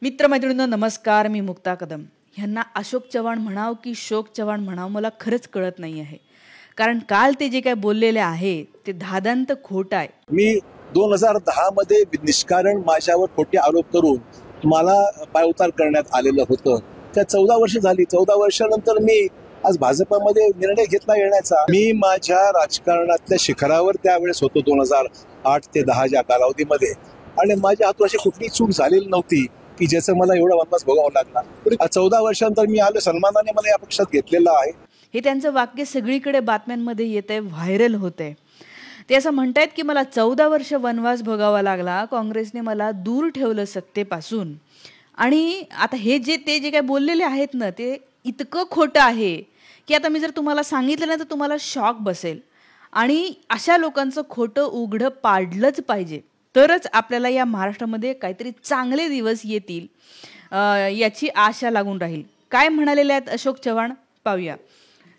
मित्रमैत्रिणींनो नमस्कार. मी मुक्ता कदम. ह्यांना अशोक चव्हाण म्हणाव की शोक चव्हाण म्हणाव मला खरंच कळत नाही आहे. कारण काल ते जे काय बोललेले आहे ते धादांत खोटं आहे. मी 2010 मध्ये निष्कारण माझ्यावर खोटे आरोप करून मला पायउतार करण्यात आलेलं होतं. त्या 14 वर्ष झाली. 14 वर्षानंतर मी आज भाजपामध्ये निर्णय घेतला येण्याचा. मी माझ्या राजकारणातल्या शिखरावर त्यावेळेस होतो 2008 ते 10 या कालावधीमध्ये, आणि माझ्या हातून अशी कुठलीही चूक झालेली नव्हती की ज्याचं मला एवढा वनवास भोगावा लागला. 14 वर्षांतर मी आलो, सन्मानाने मला या पक्षात घेतलेलं आहे. हे त्यांचं वाक्य सगळीकडे बातम्यांमध्ये येत आहे, व्हायरल होत आहे. ते असं म्हणतायत की मला 14 वर्ष वनवास भोगावा लागला, काँग्रेसने मला दूर ठेवलं सत्तेपासून. आणि आता हे जे काय बोललेले आहेत ना ते इतकं खोटं आहे की आता मी जर तुम्हाला सांगितलं ना तर तुम्हाला शॉक बसेल. आणि अशा लोकांचं खोटं उघडं पाडलंच पाहिजे, तरच आपल्याला या महाराष्ट्रामध्ये काहीतरी चांगले दिवस येतील याची आशा लागून राहील. काय म्हणालेले आहेत अशोक चव्हाण पाहूया.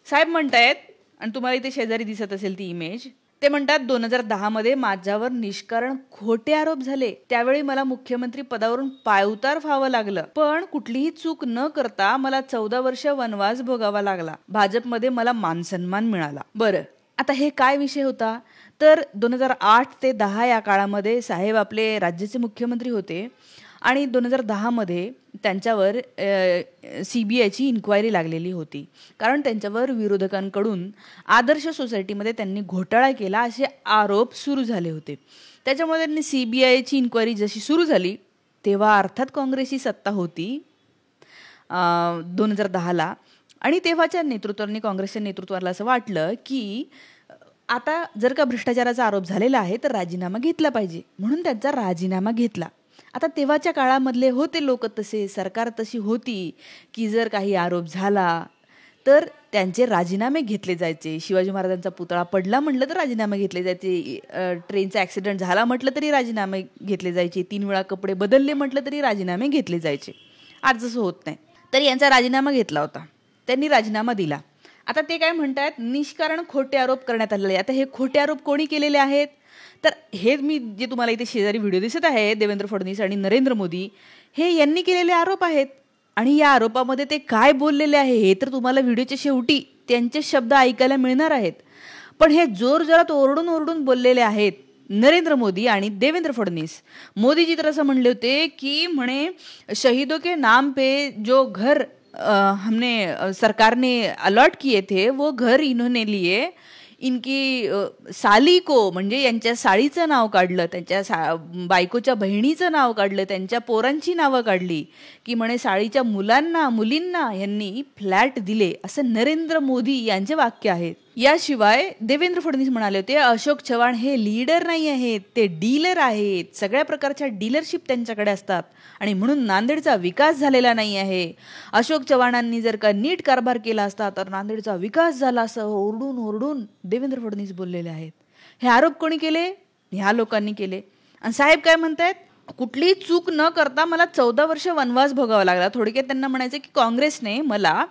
साहेब म्हणतायत, आणि तुम्हाला इथे शेजारी दिसत असेल ती इमेज, ते म्हणतात 2010 मध्ये माझ्यावर निष्कारण खोटे आरोप झाले. त्यावेळी मला मुख्यमंत्री पदावरून पायउतार व्हावं लागलं, पण कुठलीही चूक न करता मला 14 वर्ष वनवास भोगावा लागला. भाजपमध्ये मला मानसन्मान मिळाला. बरं, आता हे काय विषय होता तर 2008 ते 10 या काळामध्ये साहेब आपले राज्याचे मुख्यमंत्री होते आणि 2010 मध्ये त्यांच्यावर CBIची इन्क्वायरी लागलेली होती. कारण त्यांच्यावर विरोधकांकडून आदर्श सोसायटीमध्ये त्यांनी घोटाळा केला असे आरोप सुरू झाले होते. त्याच्यामुळे त्यांनी CBIची इन्क्वायरी जशी सुरू झाली तेव्हा अर्थात काँग्रेसची सत्ता होती 2010ला. आणि तेव्हाच्या नेतृत्वाने, काँग्रेसच्या नेतृत्वाला असं वाटलं की आता जर का भ्रष्टाचाराचा आरोप झालेला आहे तर राजीनामा घेतला पाहिजे, म्हणून त्यांचा राजीनामा घेतला. आता तेव्हाच्या काळामधले होते लोक तसे, सरकार तशी होती की जर काही आरोप झाला तर त्यांचे राजीनामे घेतले जायचे. शिवाजी महाराजांचा पुतळा पडला म्हटलं तर राजीनामे घेतले जायचे, ट्रेनचा ॲक्सिडेंट झाला म्हटलं तरी राजीनामे घेतले जायचे, 3 वेळा कपडे बदलले म्हटलं तरी राजीनामे घेतले जायचे. आज जसं होत नाही. तर यांचा राजीनामा घेतला होता, त्यांनी राजीनामा दिला. आता ते काय म्हणतात, निष्कारण खोटे आरोप करण्यात आलेले. आता हे खोटे आरोप कोणी केलेले आहेत तर हे मी जे तुम्हाला इथे शेजारी व्हिडिओ दिसत आहे, देवेंद्र फडणवीस आणि नरेंद्र मोदी हे यांनी केलेले आरोप आहेत. आणि या आरोपामध्ये ते काय बोललेले आहे हे तर तुम्हाला व्हिडिओच्या शेवटी त्यांचे शब्द ऐकायला मिळणार आहेत. पण हे जोरजोरात ओरडून ओरडून बोललेले आहेत नरेंद्र मोदी आणि देवेंद्र फडणवीस. मोदीजी तर असं म्हणले होते की म्हणे शहीदों के नाम पे जो घर हमने सरकार ने अलॉट किए थे वो घर इन्होंने लिए, इनकी साली को म्हणजे यांच्या साळीचं नाव काढलं, त्यांच्या बायकोच्या बहिणीचं नाव काढलं, त्यांच्या पोरांची नावं काढली की म्हणे साळीच्या मुलींना यांनी फ्लॅट दिले, असं नरेंद्र मोदी यांचे वाक्य आहेत. याशिवाय देवेंद्र फडणवीस म्हणाले होते अशोक चव्हाण हे लीडर नाही आहेत, ते डीलर आहेत. सगळ्या प्रकारच्या डीलरशिप त्यांच्याकडे असतात आणि म्हणून नांदेडचा विकास झालेला नाही आहे. अशोक चव्हाणांनी जर का नीट कारभार केला असता तर नांदेडचा विकास झाला असं ओरडून ओरडून देवेंद्र फडणवीस बोललेले आहेत. हे आरोप कोणी केले? ह्या लोकांनी केले. आणि साहेब काय म्हणतायत, कुठलीही चूक न करता मला 14 वर्ष वनवास भोगावा लागला. थोडक्यात त्यांना म्हणायचं की काँग्रेसने मला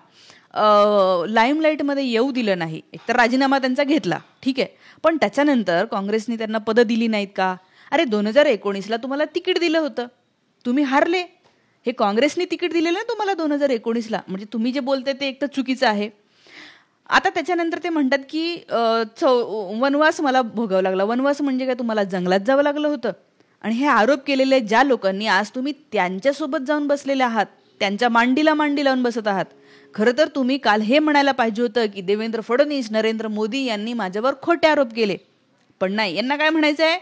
लाईमलाईटमध्ये येऊ दिलं नाही. एकतर राजीनामा त्यांचा घेतला, ठीक आहे, पण त्याच्यानंतर काँग्रेसने त्यांना पदं दिली नाहीत का? अरे 2019ला तुम्हाला तिकीट दिलं होतं, तुम्ही हारले. हे काँग्रेसने तिकीट दिलेलं ना तुम्हाला 2019ला. म्हणजे तुम्ही जे बोलते ते एक तर चुकीचं आहे. आता त्याच्यानंतर ते म्हणतात की वनवास मला भोगावा लागला. वनवास म्हणजे काय, तुम्हाला जंगलात जावं लागलं होतं. आणि हे आरोप केलेले ज्या लोकांनी आज तुम्ही त्यांच्यासोबत जाऊन बसलेले आहात, त्यांच्या मांडीला मांडी लावून बसत आहात. खरं तर तुम्ही काल हे म्हणायला पाहिजे होतं की देवेंद्र फडणवीस, नरेंद्र मोदी यांनी माझ्यावर खोटे आरोप केले. पण नाही, यांना काय म्हणायचं आहे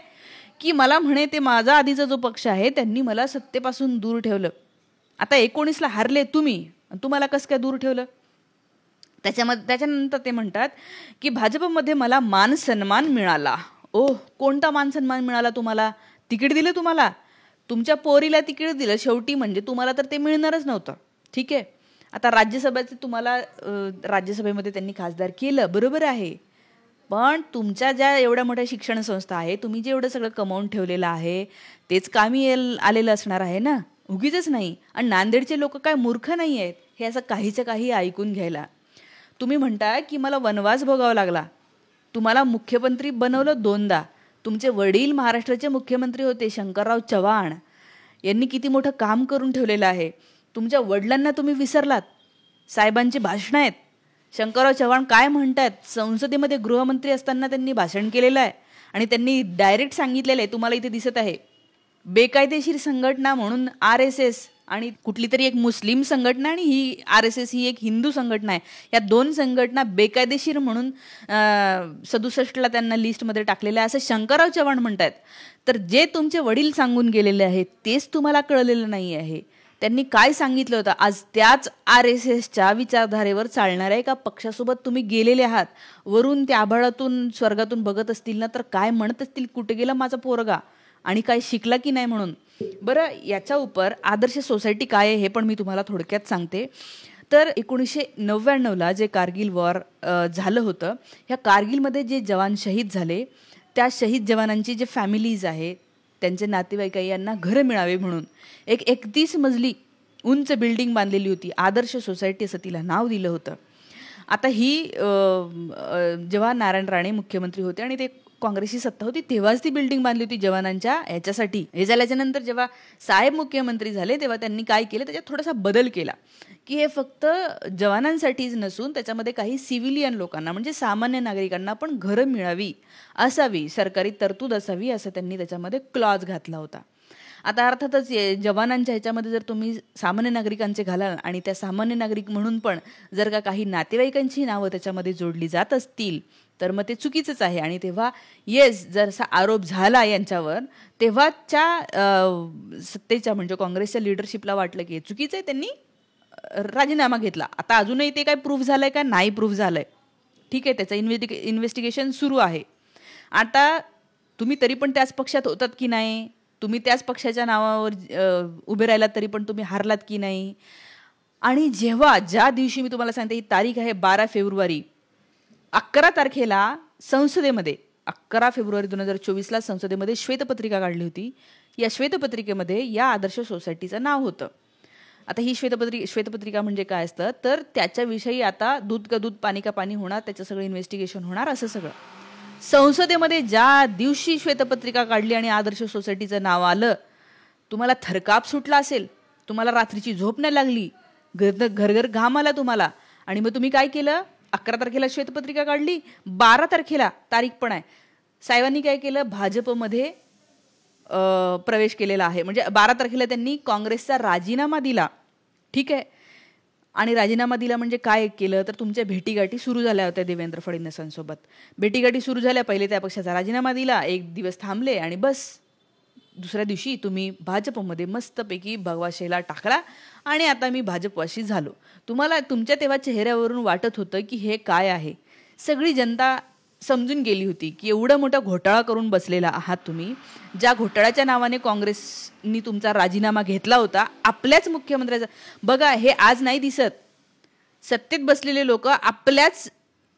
की मला म्हणे ते माझा आधीचा जो पक्ष आहे त्यांनी मला सत्तेपासून दूर ठेवलं. आता 19ला हारले तुम्ही, तुम्हाला कसं काय दूर ठेवलं? त्याच्यानंतर ते म्हणतात की भाजपमध्ये मला मान सन्मान मिळाला. कोणता मान सन्मान मिळाला तुम्हाला? तिकीट दिलं तुम्हाला, तुमच्या पोरीला तिकीट दिलं शेवटी, म्हणजे तुम्हाला तर ते मिळणारच नव्हतं, ठीक आहे. आता राज्यसभेचं तुम्हाला राज्यसभेमध्ये त्यांनी खासदार केलं, बरोबर आहे, पण तुमच्या ज्या एवढ्या मोठ्या शिक्षण संस्था आहे, तुम्ही जे एवढं सगळं कमावून ठेवलेलं आहे तेच कामी आलेलं असणार आहे ना, उगीच नाही. आणि नांदेडचे लोक काय मूर्ख नाही आहेत हे असं काहीचं काही ऐकून घ्यायला. तुम्ही म्हणता की मला वनवास भोगावा लागला, तुम्हाला मुख्यमंत्री बनवलं 2दा, तुमचे वडील महाराष्ट्राचे मुख्यमंत्री होते शंकरराव चव्हाण, यांनी किती मोठं काम करून ठेवलेलं आहे. तुमच्या वडिलांना तुम्ही विसरलात. साहेबांची भाषणं आहेत. शंकरराव चव्हाण काय म्हणतात, संसदेमध्ये गृहमंत्री असताना त्यांनी भाषण केलेलं आहे आणि त्यांनी डायरेक्ट सांगितलेलं आहे, तुम्हाला इथे दिसत आहे, बेकायदेशीर संघटना म्हणून RSS आणि कुठली तरी एक मुस्लिम संघटना आणि ही RSS ही एक हिंदू संघटना आहे. या 2 संघटना बेकायदेशीर म्हणून 67ला त्यांना लिस्टमध्ये टाकलेलं आहे असं शंकरराव चव्हाण म्हणतात. तर जे तुमचे वडील सांगून गेलेले आहेत तेच तुम्हाला कळलेलं नाही आहे. त्यांनी काय सांगितलं होतं, आज त्याच RSSच्या विचारधारेवर चालणाऱ्या एका पक्षासोबत तुम्ही गेलेले आहात. वरून त्या आभाळातून स्वर्गातून बघत असतील ना तर काय म्हणत असतील, कुठे गेला माझा पोरगा आणि काय शिकला की नाही म्हणून. बरं, याच्या उपर आदर्श सोसायटी काय आहे हे पण मी तुम्हाला थोडक्यात सांगते. तर 1999ला जे कारगिल वॉर झालं होतं, ह्या कारगिलमध्ये जे जवान शहीद झाले त्या शहीद जवानांची जे फॅमिलीज आहेत त्यांचे नातेवाईक यांना घरं मिळावे म्हणून एक 31 मजली उंच बिल्डिंग बांधलेली होती. आदर्श सोसायटी असं तिला नाव दिलं होतं. आता ही जेव्हा नारायण राणे मुख्यमंत्री होते आणि ते काँग्रेसची सत्ता होती तेव्हाच ती बिल्डिंग बांधली होती जवानांच्या ह्याच्यासाठी. हे झाल्याच्या नंतर जेव्हा साहेब मुख्यमंत्री झाले तेव्हा त्यांनी काय केलं, त्याच्यात थोडासा बदल केला की हे फक्त जवानांसाठीच नसून त्याच्यामध्ये काही सिव्हिलियन लोकांना म्हणजे सामान्य नागरिकांना पण घरं मिळावी असावी, सरकारी तरतूद असावी असं त्यांनी त्याच्यामध्ये क्लॉज घातला होता. आता अर्थातच जवानांच्या ह्याच्यामध्ये जर तुम्ही सामान्य नागरिकांचे घालाल आणि त्या सामान्य नागरिक म्हणून पण जर का काही नातेवाईकांची नावं त्याच्यामध्ये जोडली जात असतील तर मग ते चुकीचंच आहे. आणि तेव्हा जर असा आरोप झाला यांच्यावर तेव्हाच्या सत्तेच्या म्हणजे काँग्रेसच्या लिडरशिपला वाटलं की हे चुकीचं आहे, त्यांनी राजीनामा घेतला. आता अजूनही ते काय प्रूफ झालंय का नाही प्रूफ झालंय, ठीक आहे, त्याचं इन्व्हेस्टिगेशन सुरू आहे. आता तुम्ही तरी पण त्याच पक्षात होतात की नाही, तुम्ही त्याच पक्षाच्या नावावर उभे राहिलात तरी पण तुम्ही हारलात की नाही. आणि ज्या दिवशी मी तुम्हाला सांगते, ही तारीख आहे 12 फेब्रुवारी, 11 तारखेला संसदेमध्ये 11 फेब्रुवारी 2024ला संसदेमध्ये श्वेतपत्रिका काढली होती. या श्वेतपत्रिकेमध्ये या आदर्श सोसायटीचं नाव होतं. आता ही श्वेतपत्रिका म्हणजे काय असतं तर त्याच्याविषयी आता दूध का दूध पाणी का पाणी होणार, त्याचं सगळं इन्व्हेस्टिगेशन होणार. असं सगळं संसदेमध्ये ज्या दिवशी श्वेतपत्रिका काढली आणि आदर्श सोसायटीचं नाव आलं, तुम्हाला थरकाप सुटला असेल, तुम्हाला रात्रीची झोप नाही लागली, घर घाम आला तुम्हाला. आणि मग तुम्ही काय केलं, 11 तारखेला श्वेतपत्रिका काढली, 12 तारखेला तारीख पण आहे, साहेबांनी काय केलं, भाजपमध्ये प्रवेश केलेला आहे. म्हणजे 12 तारखेला त्यांनी काँग्रेसचा राजीनामा दिला, ठीक आहे. आणि राजीनामा दिला म्हणजे काय केलं तर तुमच्या भेटीगाठी सुरू झाल्या होत्या देवेंद्र फडणवीसांसोबत. भेटीगाठी सुरू झाल्या, पहिले त्या पक्षाचा राजीनामा दिला, एक दिवस थांबले आणि बस दुसऱ्या दिवशी तुम्ही भाजपमध्ये मस्तपैकी भगवा शेला टाकला आणि आता मी भाजपवाशी झालो. तुम्हाला तुमच्या तेव्हा चेहऱ्यावरून वाटत होतं की हे काय आहे. सगळी जनता समजून गेली होती की एवढा मोठा घोटाळा करून बसलेला आहात तुम्ही, ज्या घोटाळ्याच्या नावाने काँग्रेसनी तुमचा राजीनामा घेतला होता आपल्याच मुख्यमंत्र्याचा. बघा, हे आज नाही दिसत, सत्तेत बसलेले लोक आपल्याच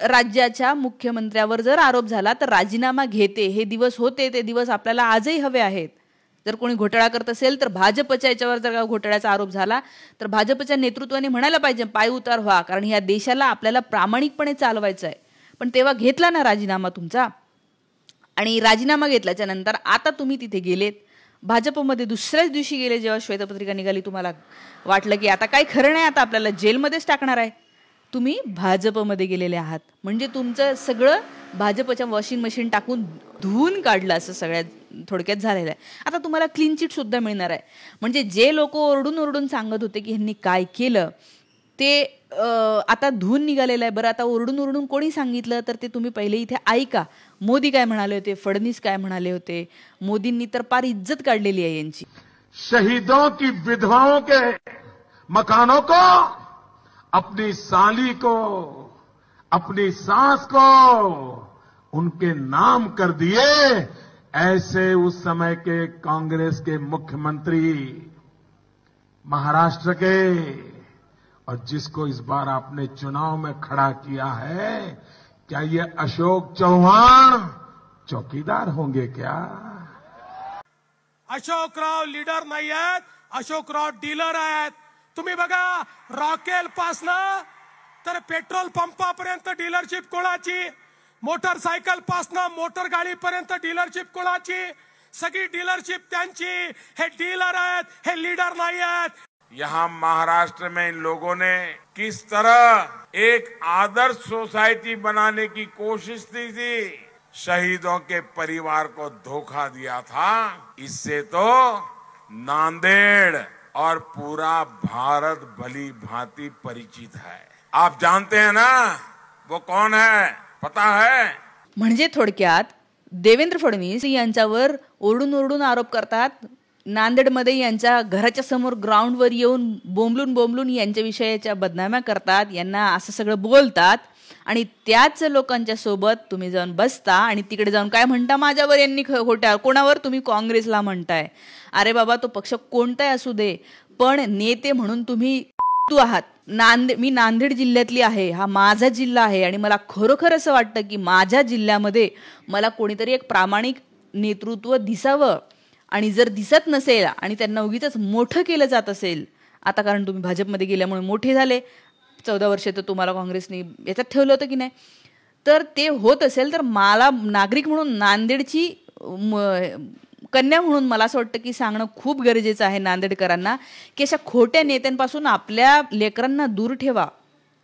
राज्याच्या मुख्यमंत्र्यावर जर आरोप झाला तर राजीनामा घेते. हे दिवस होते, ते दिवस आपल्याला आजही हवे आहेत. जर कोणी घोटाळा करत असेल तर भाजपच्या याच्यावर जर घोटाळ्याचा आरोप झाला तर भाजपच्या नेतृत्वाने म्हणायला पाहिजे पाय उतार व्हा, कारण या देशाला आपल्याला प्रामाणिकपणे चालवायचं आहे. पण तेव्हा घेतला ना राजीनामा तुमचा, आणि राजीनामा घेतल्याच्या नंतर आता तुम्ही तिथे गेलेत भाजपमध्ये. दुसऱ्याच दिवशी गेले जेव्हा श्वेतपत्रिका निघाली, तुम्हाला वाटलं की आता काही खरं नाही, आता आपल्याला जेलमध्येच टाकणार आहे. तुम्ही भाजपमध्ये गेलेले आहात म्हणजे तुमचं सगळं भाजपच्या वॉशिंग मशीन टाकून धुवून काढलं असं सगळ्यात थोडक्यात झालेलं आहे. आता तुम्हाला क्लीन चिट सुद्धा मिळणार आहे. म्हणजे जे लोक ओरडून ओरडून सांगत होते की ह्यांनी काय केलं ते आता धुवून निघालेलं आहे. बरं, आता ओरडून ओरडून कोणी सांगितलं तर ते तुम्ही पहिले इथे ऐका. मोदी काय म्हणाले होते, फडणवीस काय म्हणाले होते. मोदींनी तर पार इज्जत काढलेली आहे यांची. शहीदों की विधवाओं के मकानों को, अपनी साली को, अपनी सास को उनके नाम कर दिए. ऐसे उस समय के कांग्रेस के मुख्यमंत्री महाराष्ट्र के, और जिसको इस बार आपने चुनाव में खड़ा किया है, क्या ये अशोक चौहान चौकीदार होंगे क्या? अशोकराव लीडर नाही आहेत, अशोकराव डीलर आहेत. तुम्ही बघा, रॉकेल पासनं तर पेट्रोल पंपापर्यंत डीलरशिप कोणाची, मोटरसायकल पासनं मोटर गाडीपर्यंत डीलरशिप कोणाची. सगळी डीलरशिप त्यांची. हे डीलर आहेत, हे लीडर नाही आहेत. यहाँ महाराष्ट्र में इन लोगों ने किस तरह एक आदर्श सोसाइटी बनाने की कोशिश की थी, शहीदों के परिवार को धोखा दिया था. इससे तो नांदेड़ और पूरा भारत भली भांति परिचित है. आप जानते हैं ना वो कौन है, पता है? म्हणजे थोडक्यात देवेंद्र फडणवीस यांच्यावर ओरडून ओरडून आरोप करतात. नांदेडमध्ये यांच्या घराच्या समोर ग्राउंडवर येऊन बोंबलून यांच्या विषयाच्या बदनाम्या करतात, यांना असं सगळं बोलतात. आणि त्याच लोकांच्या सोबत तुम्ही जाऊन बसता आणि तिकडे जाऊन काय म्हणता, माझ्यावर यांनी खोट्या. कोणावर? तुम्ही काँग्रेसला म्हणताय. अरे बाबा, तो पक्ष कोणताही असू दे, पण नेते म्हणून तुम्ही तू आहात. मी नांदेड जिल्ह्यातली आहे, हा माझा जिल्हा आहे आणि मला खरोखर असं वाटतं की माझ्या जिल्ह्यामध्ये मला कोणीतरी एक प्रामाणिक नेतृत्व दिसावं. आणि जर दिसत नसेल आणि त्यांना उगीच मोठं केलं जात असेल, आता कारण तुम्ही भाजपमध्ये गेल्यामुळे मोठे झाले, 14 वर्ष तर तुम्हाला काँग्रेसने याच्यात ठेवलं होतं की नाही, तर ते होत असेल तर मला नागरिक म्हणून, नांदेडची कन्या म्हणून मला असं वाटतं की सांगणं खूप गरजेचं आहे नांदेडकरांना की अशा खोट्या नेत्यांपासून आपल्या लेकरांना दूर ठेवा.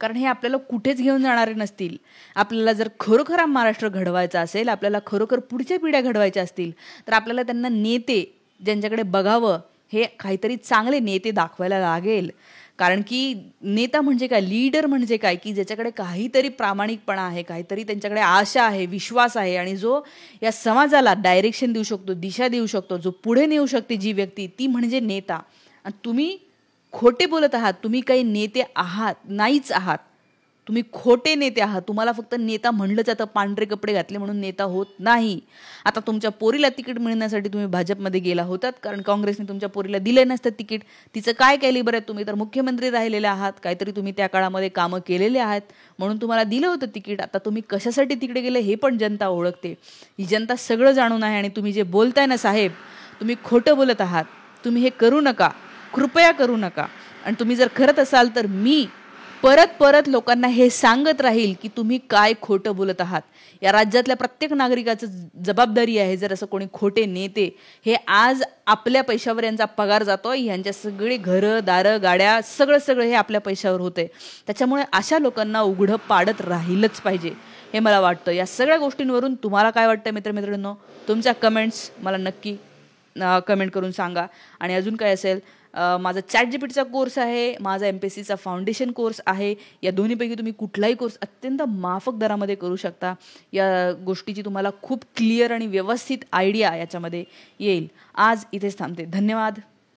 कारण हे आपल्याला कुठेच घेऊन जाणारे नसतील. आपल्याला जर खरोखर महाराष्ट्र घडवायचा असेल, आपल्याला खरोखर पुढच्या पिढ्या घडवायच्या असतील, तर आपल्याला त्यांना नेते ज्यांच्याकडे बघावं, हे काहीतरी चांगले नेते दाखवायला लागेल. कारण की नेता म्हणजे काय, लीडर म्हणजे काय, की ज्याच्याकडे काहीतरी प्रामाणिकपणा आहे, काहीतरी त्यांच्याकडे आशा आहे, विश्वास आहे आणि जो या समाजाला डायरेक्शन देऊ शकतो, दिशा देऊ शकतो, जो पुढे नेऊ शकते जी व्यक्ती, ती म्हणजे नेता. आणि तुम्ही खोटे बोलत आहात. तुम्ही काही नेते आहात नाहीच आहात. तुम्ही खोटे नेते आहात. तुम्हाला फक्त नेता म्हणलं जातं, पांढरे कपडे घातले म्हणून नेता होत नाही. आता तुमच्या पोरीला तिकीट मिळण्यासाठी तुम्ही भाजपमध्ये गेला होतात, कारण काँग्रेसने तुमच्या पोरीला दिलं नसतं तिकीट. तिचं काय कॅलिबर आहे? तुम्ही तर मुख्यमंत्री राहिलेले आहात, काहीतरी तुम्ही त्या काळामध्ये कामं केलेले आहेत म्हणून तुम्हाला दिलं होतं तिकीट. आता तुम्ही कशासाठी तिकडे गेले हे पण जनता ओळखते. ही जनता सगळं जाणून आहे. आणि तुम्ही जे बोलताय ना साहेब, तुम्ही खोटं बोलत आहात. तुम्ही हे करू नका, कृपया करू नका. आणि तुम्ही जर करत असाल तर मी परत लोकांना हे सांगत राहील की तुम्ही काय खोटं बोलत आहात. या राज्यातल्या प्रत्येक नागरिकाचं जबाबदारी आहे, जर असं कोणी खोटे नेते, हे आज आपल्या पैशावर यांचा पगार जातोय, यांच्या सगळी घरं दारं गाड्या सगळं हे आपल्या पैशावर होतंय. त्याच्यामुळे अशा लोकांना उघडं पाडत राहिलंच पाहिजे हे मला वाटतं. या सगळ्या गोष्टींवरून तुम्हाला काय वाटतं मित्रमैत्रिणींनो, तुमच्या कमेंट्स मला नक्की कमेंट करून सांगा. आणि अजून काय असेल, माझा ChatGPTचा कोर्स आहे, माझा MPSCचा फाउंडेशन कोर्स आहे. या दोन्हीपैकी तुम्ही कुठलाही कोर्स अत्यंत माफक दरामध्ये करू शकता. या गोष्टीची तुम्हाला खूप क्लिअर आणि व्यवस्थित आयडिया याच्यामध्ये येईल. आज इथेच थांबते. धन्यवाद.